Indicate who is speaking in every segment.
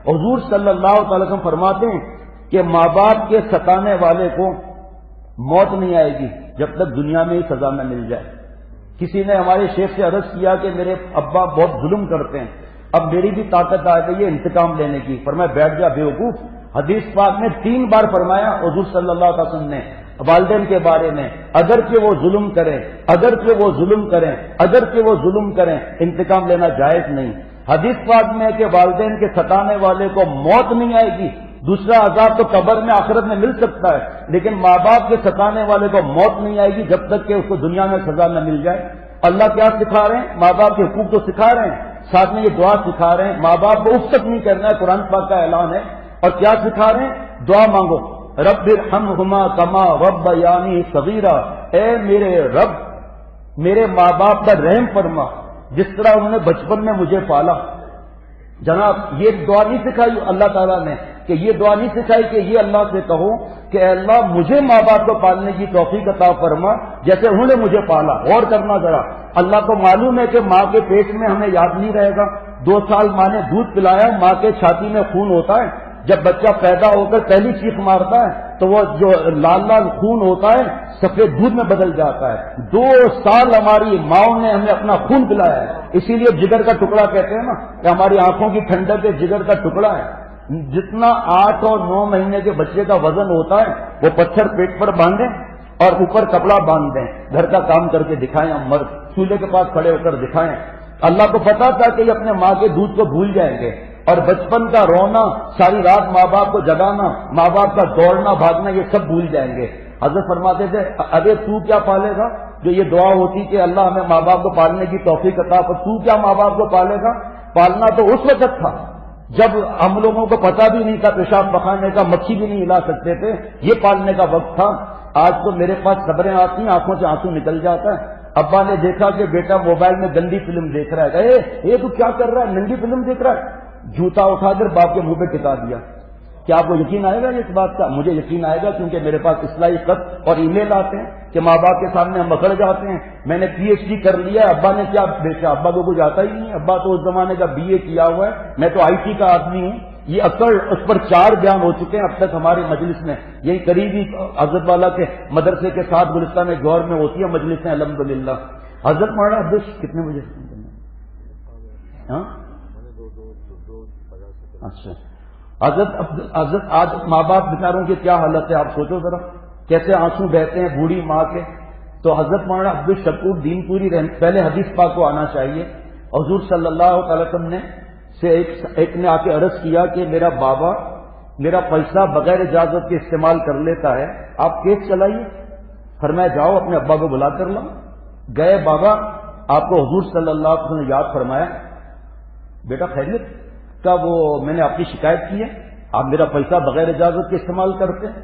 Speaker 1: حضور صلی اللہ تعالی وسلم فرماتے ہیں کہ ماں باپ کے ستانے والے کو موت نہیں آئے گی جب تک دنیا میں ہی سزا نہ مل جائے۔ کسی نے ہمارے شیخ سے عرض کیا کہ میرے ابا بہت ظلم کرتے ہیں، اب میری بھی طاقت آ گئی ہے انتقام لینے کی۔ فرمایا بیٹھ جا بیوقوف، حدیث پاک میں 3 بار فرمایا حضور صلی اللہ علیہ وسلم نے والدین کے بارے میں، اگر کہ وہ ظلم کریں، اگر کہ وہ ظلم کریں، اگر کہ وہ ظلم کریں، انتقام لینا جائز نہیں۔ حدیث پاک میں کہ والدین کے ستانے والے کو موت نہیں آئے گی، دوسرا عذاب تو قبر میں آخرت میں مل سکتا ہے، لیکن ماں باپ کے ستانے والے کو موت نہیں آئے گی جب تک کہ اس کو دنیا میں سزا نہ مل جائے۔ اللہ کیا سکھا رہے ہیں؟ ماں باپ کے حقوق تو سکھا رہے ہیں، ساتھ میں یہ دعا سکھا رہے ہیں، ماں باپ کو اف تک نہیں کرنا ہے، قرآن پاک کا اعلان ہے۔ اور کیا سکھا رہے ہیں؟ دعا مانگو، رب ارحمہما کما ربیانی صغیرا، اے میرے رب میرے ماں باپ کا رحم فرما جس طرح انہوں نے بچپن میں مجھے پالا۔ جناب یہ دعا نہیں سکھائی اللہ تعالیٰ نے، کہ یہ دعا نہیں سکھائی کہ یہ اللہ سے کہو کہ اے اللہ مجھے ماں باپ کو پالنے کی توفیق عطا فرما جیسے انہوں نے مجھے پالا۔ غور کرنا ذرا، اللہ کو معلوم ہے کہ ماں کے پیٹ میں ہمیں یاد نہیں رہے گا، 2 سال ماں نے دودھ پلایا، ماں کے چھاتی میں خون ہوتا ہے، جب بچہ پیدا ہو کر پہلی چیخ مارتا ہے تو وہ جو لال لال خون ہوتا ہے سفید دودھ میں بدل جاتا ہے۔ 2 سال ہماری ماؤں نے ہمیں اپنا خون پلایا ہے، اسی لیے جگر کا ٹکڑا کہتے ہیں نا کہ ہماری آنکھوں کی ٹھنڈک جگر کا ٹکڑا ہے۔ جتنا 8 اور 9 مہینے کے بچے کا وزن ہوتا ہے وہ پتھر پیٹ پر باندھیں اور اوپر کپڑا باندھ دیں، گھر کا کام کر کے دکھائیں، ہم مرد چولہے کے پاس کھڑے ہو کر دکھائیں۔ اللہ کو پتا تھا کہ یہ اپنے ماں کے دودھ کو بھول جائیں گے، اور بچپن کا رونا، ساری رات ماں باپ کو جگانا، ماں باپ کا دوڑنا بھاگنا، یہ سب بھول جائیں گے۔ حضرت فرماتے تھے ارے تو کیا پالے گا؟ جو یہ دعا ہوتی کہ اللہ ہمیں ماں باپ کو پالنے کی توفیق عطا فرما، تو کیا ماں باپ کو پالے گا؟ پالنا تو اس وقت تھا جب ہم لوگوں کو پتا بھی نہیں تھا پیشاب پخانے کا، مکھی بھی نہیں ہلا سکتے تھے، یہ پالنے کا وقت تھا۔ آج تو میرے پاس خبریں آتی ہیں، آنکھوں سے آنسو نکل جاتا ہے۔ ابا نے دیکھا کہ بیٹا موبائل میں گندی فلم دیکھ رہا ہے، یہ تو کیا کر رہا ہے؟ ننگی فلم دیکھ رہا ہے۔ جوتا اٹھا کر باپ کے منہ پہ ٹکا دیا۔ کیا آپ کو یقین آئے گا اس بات کا؟ مجھے یقین آئے گا، کیونکہ میرے پاس اصلاحی خط اور ای میل آتے ہیں کہ ماں باپ کے سامنے ہم اکڑ جاتے ہیں۔ میں نے پی ایچ ڈی کر لیا ہے، ابا نے کیا بیچا؟ ابا کو کچھ آتا ہی نہیں، ابا تو اس زمانے کا BA کیا ہوا ہے، میں تو IT کا آدمی ہوں۔ یہ اکڑ اس پر 4 بیان ہو چکے ہیں اب تک ہماری مجلس میں، یہی قریبی حضرت والا کے مدرسے کے ساتھ گلستان میں گور میں ہوتی ہے مجلسیں الحمدللہ۔ حضرت مولانا عبدالش کتنے بجے؟ ہاں اچھا حضرت آج ماں باپ بیچاروں کی کیا حالت ہے آپ سوچو ذرا، کیسے آنسو بہتے ہیں بوڑھی ماں کے۔ تو حضرت مولانا عبدالشکور دین پوری پہلے حدیث پاک کو آنا چاہیے۔ حضور صلی اللہ علیہ وسلم نے سے ایک نے آ کے عرض کیا کہ میرا بابا میرا پیسہ بغیر اجازت کے استعمال کر لیتا ہے، آپ کیس چلائیے۔ فرمایا جاؤ اپنے ابا کو بلا کر لاؤ۔ گئے بابا، آپ کو حضور صلی اللہ علیہ وسلم نے یاد فرمایا بیٹا خیریت کا وہ میں نے آپ کی شکایت کی ہے، آپ میرا پیسہ بغیر اجازت کے استعمال کرتے ہیں۔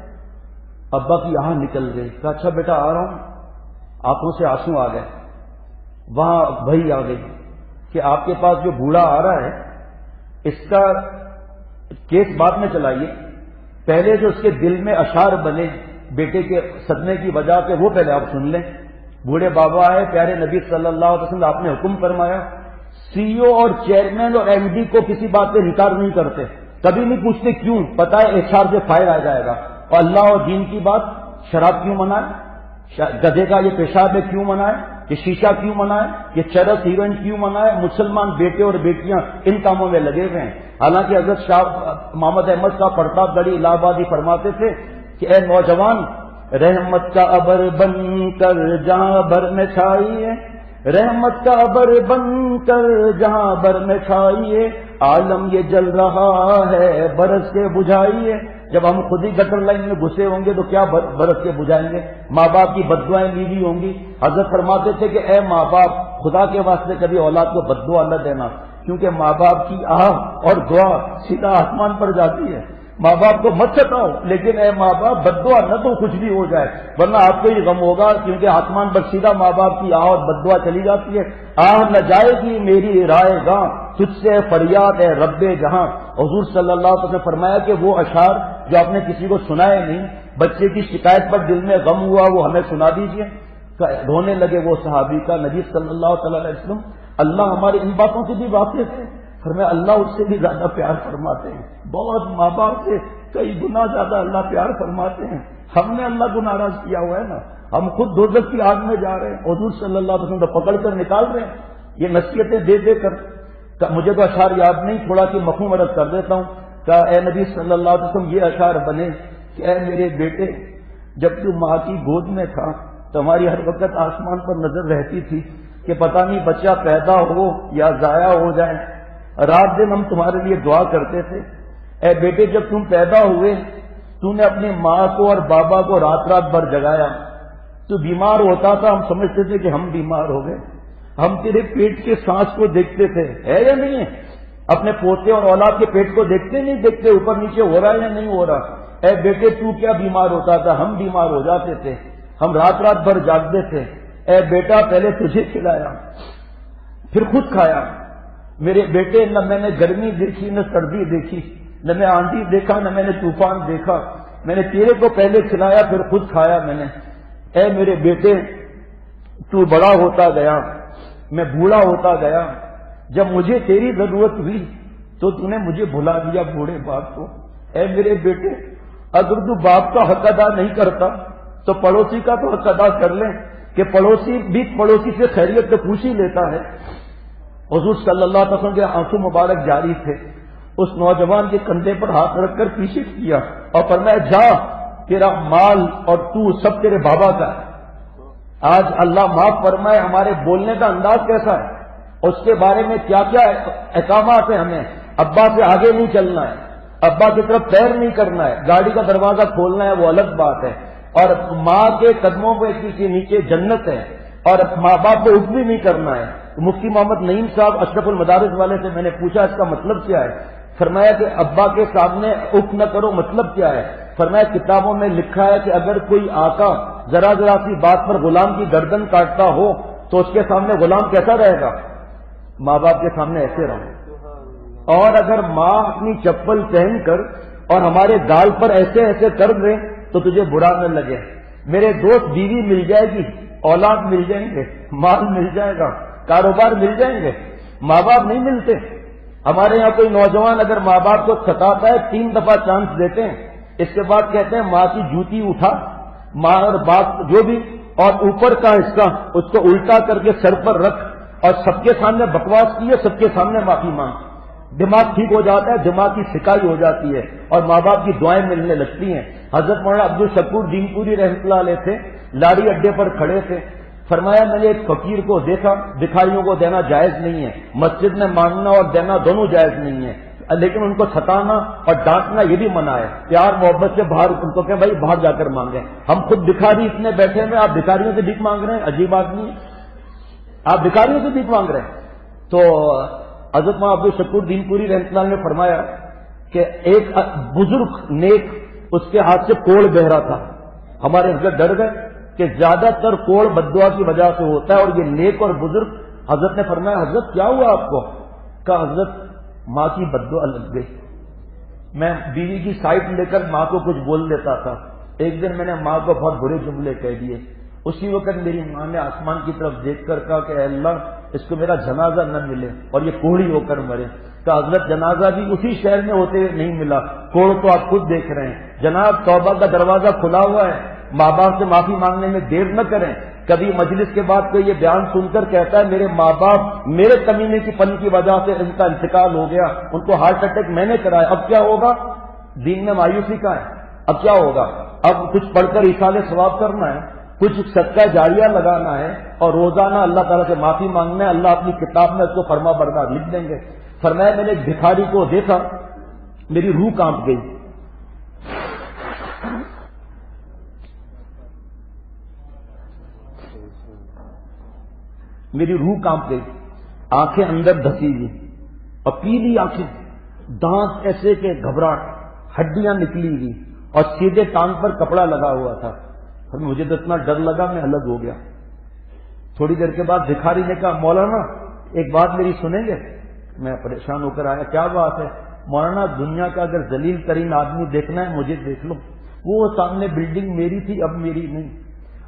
Speaker 1: ابا کی آنکھ نکل گئی، کہا اچھا بیٹا آ رہا ہوں۔ آنکھوں سے آنسو آ گئے۔ وہاں بھائی آ گئی کہ آپ کے پاس جو بوڑھا آ رہا ہے اس کا کیس بعد میں چلائیے، پہلے جو اس کے دل میں اشعار بنے بیٹے کے صدمے کی وجہ سے وہ پہلے آپ سن لیں۔ بوڑھے بابا آئے، پیارے نبی صلی اللہ علیہ وسلم آپ نے حکم فرمایا CEO اور چیئرمین اور MD کو کسی بات پہ انکار نہیں کرتے، کبھی نہیں پوچھتے کیوں، پتہ ہے HR سے فائر آ جائے گا۔ اور اللہ اور دین کی بات، شراب کیوں منائے؟ گدھے کا یہ پیشاب ہے کیوں منائے؟ یہ شیشہ کیوں منائے؟ یہ چرس ایونٹ کیوں منائے؟ مسلمان بیٹے اور بیٹیاں ان کاموں میں لگے ہوئے ہیں۔ حالانکہ حضرت شاہ محمد احمد صاحب پرتاپ گڑھی الہ آبادی فرماتے تھے کہ اے نوجوان، رحمت کا ابر بن کر جہاں بھر میں چھائیے، رحمت کا ابر بن کر جہاں بھر میں چھائیے، عالم یہ جل رہا ہے برس کے بجھائیے۔ جب ہم خود ہی گٹر لائن میں گھسے ہوں گے تو کیا برس کے بجھائیں گے؟ ماں باپ کی بددعائیں لی ہوئی ہوں گی۔ حضرت فرماتے تھے کہ اے ماں باپ، خدا کے واسطے کبھی اولاد کو بددعا نہ دینا، کیونکہ ماں باپ کی آہ اور دعا سیدھا آسمان پر جاتی ہے۔ ماں باپ کو مت ستاؤ، لیکن اے ماں باپ بددعا نہ تو کچھ بھی ہو جائے، ورنہ آپ کو ہی غم ہوگا، کیونکہ آسمان پر سیدھا ماں باپ کی آہ اور بددعا چلی جاتی ہے۔ آہ نہ جائے گی میری رائے گاں، تجھ سے فریاد ہے رب جہاں۔ حضور صلی اللہ علیہ وسلم نے فرمایا کہ وہ اشعار جو آپ نے کسی کو سنائے نہیں، بچے کی شکایت پر دل میں غم ہوا، وہ ہمیں سنا دیجئے۔ رونے لگے وہ صحابی کا، نبی صلی اللہ علیہ وسلم اللہ ہمارے ان باتوں سے بھی واقف ہے فرمایا اللہ اس سے بھی زیادہ پیار فرماتے ہیں، بہت ماں باپ سے کئی گنا زیادہ اللہ پیار فرماتے ہیں۔ ہم نے اللہ کو ناراض کیا ہوا ہے نا، ہم خود دوزخ کی آگ میں جا رہے ہیں، حضور صلی اللہ علیہ وسلم پکڑ کر نکال رہے ہیں۔ یہ نصیحتیں دے دے کر مجھے تو اشعار یاد نہیں، تھوڑا سی مفہوم عرض کر دیتا ہوں کہ اے نبی صلی اللہ علیہ وسلم یہ اشعار بنے کہ اے میرے بیٹے، جب تو ماں کی گود میں تھا تو ہماری ہر وقت آسمان پر نظر رہتی تھی کہ پتہ نہیں بچہ پیدا ہو یا ضائع ہو جائے، رات دن ہم تمہارے لیے دعا کرتے تھے۔ اے بیٹے جب تم پیدا ہوئے تو نے اپنی ماں کو اور بابا کو رات رات بھر جگایا، تو بیمار ہوتا تھا، ہم سمجھتے تھے کہ ہم بیمار ہو گئے، ہم تیرے پیٹ کے سانس کو دیکھتے تھے، ہے یا نہیں ہے؟ اپنے پوتے اور اولاد کے پیٹ کو دیکھتے نہیں دیکھتے اوپر نیچے ہو رہا ہے یا نہیں ہو رہا؟ اے بیٹے تو کیا بیمار ہوتا تھا، ہم بیمار ہو جاتے تھے، ہم رات رات بھر جاگتے تھے۔ اے بیٹا پہلے تجھے کھلایا پھر خود کھایا، میرے بیٹے نہ میں نے گرمی دیکھی نہ سردی دیکھی، نہ میں آندھی دیکھا نہ میں نے طوفان دیکھا، میں نے تیرے کو پہلے کھلایا پھر خود کھایا میں نے۔ اے میرے بیٹے تو بڑا ہوتا گیا، میں بوڑھا ہوتا گیا، جب مجھے تیری ضرورت ہوئی تو نے مجھے بھلا دیا بوڑھے باپ کو۔ اے میرے بیٹے اگر تو باپ کا حق ادا نہیں کرتا تو پڑوسی کا تو حق ادا کر لیں کہ پڑوسی بھی پڑوسی سے خیریت تو پوچھ ہی لیتا ہے۔ حضور صلی اللہ علیہ وسلم کے آنسو مبارک جاری تھے، اس نوجوان کے کندھے پر ہاتھ رکھ کر پیچھے کیا اور فرمایا جا تیرا مال اور تو سب تیرے بابا کا ہے۔ آج اللہ معاف فرمائے ہمارے بولنے کا انداز کیسا ہے، اس کے بارے میں کیا کیا احکامات ہیں ہمیں۔ ابا سے آگے نہیں چلنا ہے، ابا کی طرف پیر نہیں کرنا ہے، گاڑی کا دروازہ کھولنا ہے وہ الگ بات ہے، اور ماں کے قدموں کے نیچے جنت ہے، اور ماں باپ کو حکم بھی نہیں کرنا ہے۔ مفتی محمد نعیم صاحب اشرف المدارس والے سے میں نے پوچھا اس کا مطلب کیا ہے، فرمایا کہ ابا کے سامنے اف نہ کرو، مطلب کیا ہے؟ فرمایا کتابوں میں لکھا ہے کہ اگر کوئی آقا ذرا ذرا سی بات پر غلام کی گردن کاٹتا ہو تو اس کے سامنے غلام کیسا رہے گا؟ ماں باپ کے سامنے ایسے رہو۔ اور اگر ماں اپنی چپل پہن کر اور ہمارے گال پر ایسے ایسے کر دیں تو تجھے برا نہ لگے۔ میرے دوست بیوی مل جائے گی، اولاد مل جائیں گے، مال مل جائے گا، کاروبار مل جائیں گے، ماں باپ نہیں ملتے۔ ہمارے یہاں کوئی نوجوان اگر ماں باپ کو ستاتا ہے 3 دفعہ چانس دیتے ہیں، اس کے بعد کہتے ہیں ماں کی جوتی اٹھا، ماں اور باپ جو بھی، اور اوپر کا حصہ اس کو الٹا کر کے سر پر رکھ اور سب کے سامنے بکواس کی ہے، سب کے سامنے معافی مانگ۔ دماغ ٹھیک ہو جاتا ہے، دماغ کی سکائی ہو جاتی ہے اور ماں باپ کی دعائیں ملنے لگتی ہیں۔ حضرت مولانا عبدالشکور دین پوری رحمۃ اللہ علیہ تھے، لاڑی اڈے پر کھڑے تھے، فرمایا میں نے ایک فقیر کو دیکھا، بھکاریوں کو دینا جائز نہیں ہے، مسجد میں مانگنا اور دینا دونوں جائز نہیں ہے، لیکن ان کو ستانا اور ڈانٹنا یہ بھی منع ہے۔ پیار محبت سے باہر ان کو کہ بھائی باہر جا کر مانگیں۔ ہم خود بھکاری اتنے بیٹھے ہیں، آپ بھکاریوں سے بھیک مانگ رہے ہیں، عجیب آدمی ہے، آپ بھکاریوں سے بھیک مانگ رہے ہیں۔ تو حضرت مولانا عبدالشکور دین پوری رحمۃ اللہ نے فرمایا کہ ایک بزرگ نیک اس کے ہاتھ سے کوڑ بہ رہا تھا، ہمارے حضرت ڈر گئے کہ زیادہ تر کوڑ بددعا کی وجہ سے ہوتا ہے، اور یہ نیک اور بزرگ، حضرت نے فرمایا حضرت کیا ہوا آپ کو؟ کہا حضرت ماں کی بددعا لگ گئی، میں بیوی کی سائٹ لے کر ماں کو کچھ بول دیتا تھا، ایک دن میں نے ماں کو بہت برے جملے کہہ دیے، اسی وقت میری ماں نے آسمان کی طرف دیکھ کر کہا کہ اے اللہ اس کو میرا جنازہ نہ ملے اور یہ کوڑی ہو کر مرے۔ کہ حضرت جنازہ بھی اسی شہر میں ہوتے نہیں ملا، کوڑ تو آپ خود دیکھ رہے ہیں۔ جناب توبہ کا دروازہ کھلا ہوا ہے، ماں باپ سے معافی مانگنے میں دیر نہ کریں۔ کبھی مجلس کے بعد کوئی یہ بیان سن کر کہتا ہے میرے ماں باپ میرے کمینے کی پن کی وجہ سے ان کا انتقال ہو گیا، ان کو ہارٹ اٹیک میں نے کرایا، اب کیا ہوگا؟ دین میں مایوسی کا ہے، اب کیا ہوگا؟ اب کچھ پڑھ کر ایصال ثواب کرنا ہے، کچھ صدقہ جاریہ لگانا ہے اور روزانہ اللہ تعالیٰ سے معافی مانگنا ہے، اللہ اپنی کتاب میں اس کو فرما بردار لکھ دیں گے۔ فرمایا میں نے ایک بھکاری کو دیکھا، میری روح کانپ گئی، میری روح کانپ گئی، آنکھیں اندر دھسی ہوئی اور پیلی آنکھیں، دانت ایسے کہ گھبراہٹ، ہڈیاں نکلی ہوئی اور سیدھے ٹانگ پر کپڑا لگا ہوا تھا۔ مجھے تو اتنا ڈر لگا میں الگ ہو گیا۔ تھوڑی دیر کے بعد بھکاری نے کہا مولانا ایک بات میری سنیں گے؟ میں پریشان ہو کر آیا، کیا بات ہے؟ مولانا دنیا کا اگر ذلیل ترین آدمی دیکھنا ہے مجھے دیکھ لو، وہ سامنے بلڈنگ میری تھی اب میری نہیں،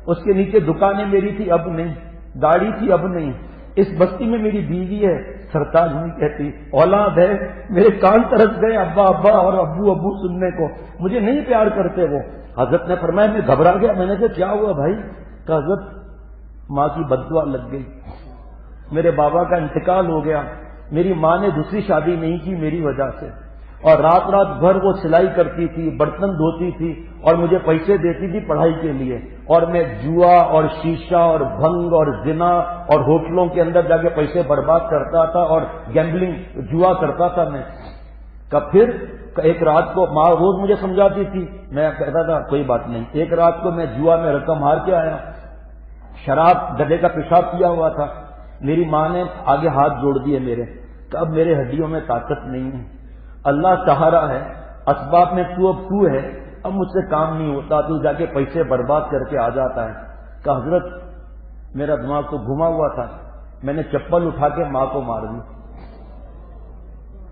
Speaker 1: اس کے نیچے دکانیں میری تھی اب نہیں، گاڑی تھی اب نہیں، اس بستی میں میری بیوی ہے، سرتاج نہیں کہتی، اولاد ہے، میرے کان ترس گئے ابا ابا اور ابو ابو سننے کو، مجھے نہیں پیار کرتے وہ۔ حضرت نے فرمایا میں گھبرا گیا، میں نے کہا کیا ہوا بھائی؟ کہ حضرت ماں کی بددعا لگ گئی، میرے بابا کا انتقال ہو گیا، میری ماں نے دوسری شادی نہیں کی میری وجہ سے، اور رات رات بھر وہ سلائی کرتی تھی، برتن دھوتی تھی اور مجھے پیسے دیتی تھی پڑھائی کے لیے، اور میں جوا اور شیشہ اور بھنگ اور زنا اور ہوٹلوں کے اندر جا کے پیسے برباد کرتا تھا اور گیمبلنگ جوا کرتا تھا میں۔ پھر ایک رات کو ماں روز مجھے سمجھاتی تھی، میں کہتا تھا کوئی بات نہیں۔ ایک رات کو میں جوا میں رقم ہار کے آیا، شراب گدے کا پیشاب کیا ہوا تھا، میری ماں نے آگے ہاتھ جوڑ دیے میرے کہ اب میرے ہڈیوں میں طاقت نہیں ہے، اللہ سہارا ہے، اسباب میں تو ہے، اب مجھ سے کام نہیں ہوتا، تو جا کے پیسے برباد کر کے آ جاتا ہے۔ کہ حضرت میرا دماغ تو گھما ہوا تھا، میں نے چپل اٹھا کے ماں کو مار دی۔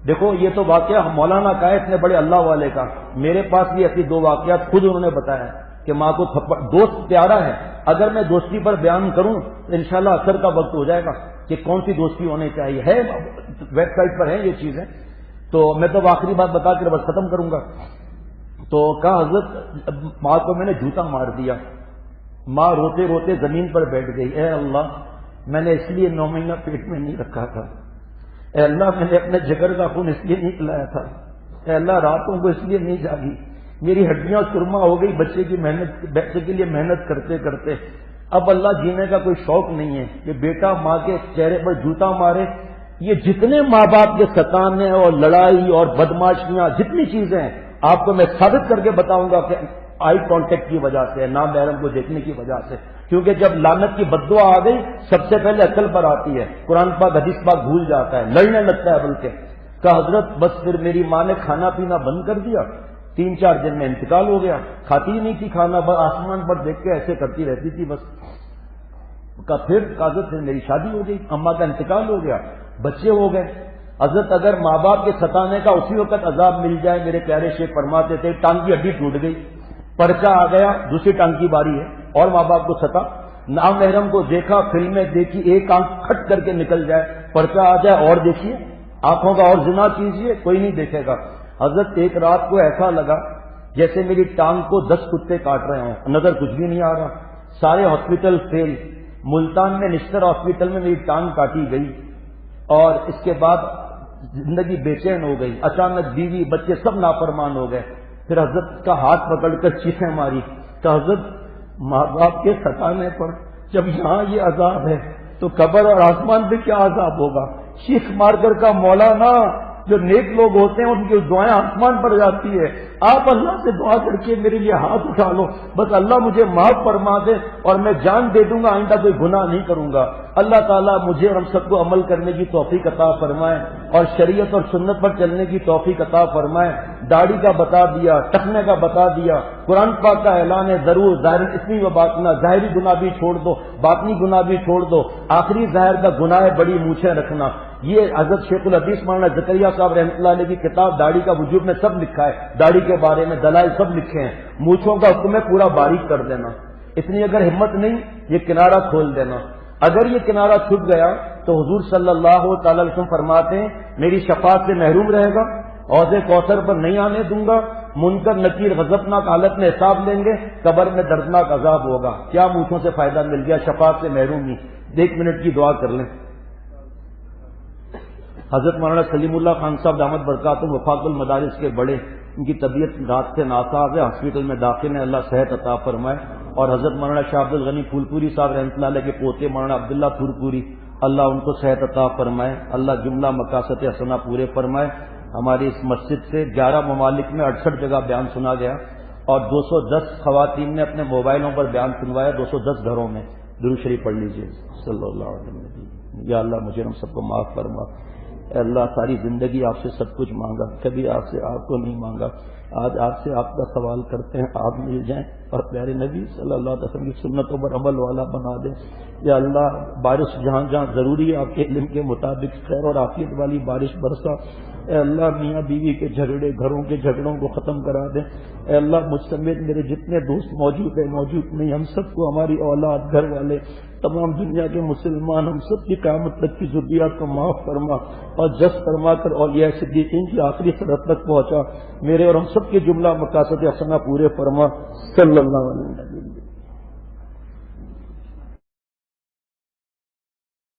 Speaker 1: دیکھو یہ تو واقعہ مولانا کا ہے، اتنے بڑے اللہ والے کا، میرے پاس بھی ایسی دو واقعات خود انہوں نے بتایا کہ ماں کو تھپڑ، دوست پیارا ہے، اگر میں دوستی پر بیان کروں تو انشاءاللہ اثر کا وقت ہو جائے گا کہ کون سی دوستی ہونی چاہیے، ہے ویب سائٹ پر ہے یہ چیزیں، تو میں تو آخری بات بتا کے بس ختم کروں گا۔ تو کہا حضرت ماں کو میں نے جوتا مار دیا، ماں روتے روتے زمین پر بیٹھ گئی، اے اللہ میں نے اس لیے 9 مہینہ پیٹ میں نہیں رکھا تھا، اے اللہ میں نے اپنے جگر کا خون اس لیے نہیں پلایا تھا، اے اللہ راتوں کو اس لیے نہیں جاگی، میری ہڈیاں سرما ہو گئی بچے کے لیے محنت کرتے کرتے، اب اللہ جینے کا کوئی شوق نہیں ہے کہ بیٹا ماں کے چہرے پر جوتا مارے۔ یہ جتنے ماں باپ کے ستانے اور لڑائی اور بدماشیاں جتنی چیزیں ہیں آپ کو میں ثابت کر کے بتاؤں گا کہ آئی کانٹیکٹ کی وجہ سے، نامحرم کو دیکھنے کی وجہ سے، کیونکہ جب لعنت کی بددعا آ گئی سب سے پہلے عقل پر آتی ہے، قرآن پاک حدیث پاک بھول جاتا ہے، لڑنے لگتا ہے بلکہ۔ کہ حضرت بس پھر میری ماں نے کھانا پینا بند کر دیا، 3-4 دن میں انتقال ہو گیا، کھاتی ہی نہیں تھی کھانا، بس آسمان پر دیکھ کے ایسے کرتی رہتی تھی بس۔ پھر حضرت سے میری شادی ہو گئی، اماں کا انتقال ہو گیا، بچے ہو گئے۔ حضرت اگر ماں باپ کے ستانے کا اسی وقت عذاب مل جائے، میرے پیارے شیخ فرماتے تھے ٹانگ کی ہڈی ٹوٹ گئی، پرچہ آ گیا، دوسری ٹانگ کی باری ہے اور ماں باپ کو ستا، نامحرم کو دیکھا، فلمیں دیکھی، ایک آنکھ کھٹ کر کے نکل جائے، پرچہ آ جائے اور دیکھیے، آنکھوں کا اور زنا کیجیے، کوئی نہیں دیکھے گا۔ حضرت ایک رات کو ایسا لگا جیسے میری ٹانگ کو 10 کتے کاٹ رہے ہوں، نظر کچھ بھی نہیں آ رہا، سارے ہاسپٹل فیل، ملتان میں نشتر ہاسپٹل میں میری ٹانگ کاٹی گئی، اور اس کے بعد زندگی بے چین ہو گئی، اچانک بیوی بچے سب نافرمان ہو گئے۔ پھر حضرت کا ہاتھ پکڑ کر چیخیں ماری کہ حضرت ماں باپ کے ستانے پر جب یہاں یہ عذاب ہے تو قبر اور آسمان پہ کیا عذاب ہوگا۔ چیخ مار کر کا مولانا جو نیک لوگ ہوتے ہیں ان کی دعائیں آسمان پر جاتی ہے، آپ اللہ سے دعا کر کے میرے لیے ہاتھ اٹھا لو، بس اللہ مجھے معاف فرما دے اور میں جان دے دوں گا، آئندہ کوئی گناہ نہیں کروں گا۔ اللہ تعالیٰ مجھے اور ہم سب کو عمل کرنے کی توفیق عطا فرمائے اور شریعت اور سنت پر چلنے کی توفیق عطا فرمائے۔ داڑھی کا بتا دیا، ٹکنے کا بتا دیا، قرآن پاک کا اعلان ہے ضرور ظاہر اسمی و باطنہ، ظاہری گناہ بھی چھوڑ دو، باطنی گناہ بھی چھوڑ دو، آخری ظاہر کا گناہ ہے بڑی مونچھیں رکھنا۔ یہ حضرت شیخ الحدیث مولانا زکریا صاحب رحمۃ اللہ علیہ کی کتاب داڑھی کا وجوب میں سب لکھا ہے، داڑھی کے بارے میں دلائل سب لکھے ہیں۔ مونچھوں کا حکم ہے پورا باریک کر دینا، اتنی اگر ہمت نہیں یہ کنارہ کھول دینا، اگر یہ کنارہ چھپ گیا تو حضور صلی اللہ تعالی علیہ وسلم فرماتے ہیں میری شفاعت سے محروم رہے گا، حوض کوثر پر نہیں آنے دوں گا، منکر نکیر غضبناک حالت میں حساب لیں گے، قبر میں دردناک عذاب ہوگا۔ کیا مونچھوں سے فائدہ مل گیا، شفاعت سے محروم ہی۔ 1 منٹ کی دعا کر لیں۔ حضرت مولانا سلیم اللہ خان صاحب دامت برکاتہم وفاق المدارس کے بڑے، ان کی طبیعت رات سے ناساز ہے، ہاسپٹل میں داخل ہیں، اللہ صحت عطا فرمائے۔ اور حضرت مولانا شاہ عبد الغنی پھولپوری صاحب رحمۃ اللہ علیہ کے پوتے مولانا عبداللہ پھولپوری، اللہ ان کو صحت عطا فرمائے، اللہ جملہ مقاصد حسنہ پورے فرمائے۔ ہماری اس مسجد سے 11 ممالک میں 68 جگہ بیان سنا گیا اور 210 خواتین نے اپنے موبائلوں پر بیان سنوایا، 210 گھروں میں۔ درود شریف پڑھ لیجیے صلی اللہ علیہ وسلم۔ یا اللہ مجھے ہم سب کو معاف فرما، اے اللہ ساری زندگی آپ سے سب کچھ مانگا، کبھی آپ سے آپ کو نہیں مانگا، آج آپ سے آپ کا سوال کرتے ہیں، آپ مل جائیں اور پیارے نبی صلی اللہ علیہ وسلم کی سنتوں پر عمل والا بنا دیں۔ یا اللہ بارش جہاں جہاں ضروری ہے آپ کے علم کے مطابق خیر اور عافیت والی بارش برسا۔ اے اللہ میاں بیوی کے جھگڑے، گھروں کے جھگڑوں کو ختم کرا دیں۔ اے اللہ مجھ سمیت میرے جتنے دوست موجود ہیں موجود نہیں، ہم سب کو، ہماری اولاد، گھر والے،
Speaker 2: تمام دنیا کے مسلمان ہم سب کی قیامت تک کی ذریات کو معاف فرما اور جس فرما کر اولیاء صدیقین کی آخری سرحد تک پہنچا. میرے اور ہم سب کے جملہ مقاصد حسنہ پورے فرما. صلی اللہ علیہ وسلم.